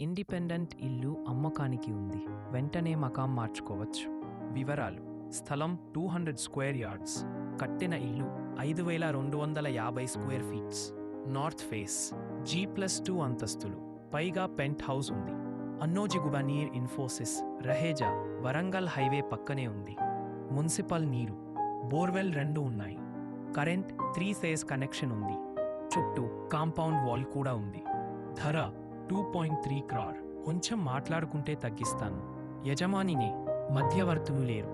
Independent ఇల్లు అమ్మకానికి ఉంది. వెంటనే మకాం మార్చుకోవచ్చు. వివరాలు: స్థలం 200 స్క్వేర్ యార్డ్స్. కట్టిన ఇల్లు 5250 square feets. North face. G+2 అంతస్తులు. పైగా పెంట్ హౌస్ ఉంది. అన్నోజిగుబనీర్ ఇన్ఫోసిస్ రహేజా వరంగల్ హైవే పక్కనే ఉంది. మున్సిపల్ నీరు, బోర్వెల్ 2 ఉన్నాయి. కరెంట్ 3 ఫేజ్ కనెక్షన్ ఉంది. చుట్టూ కాంపౌండ్ వాల్ కూడా ఉంది. ధర 2.3 crore. కొంచెం మాట్లాడుకుంటే తగ్గిస్తాను. యజమానినే, మధ్యవర్తులు లేరు.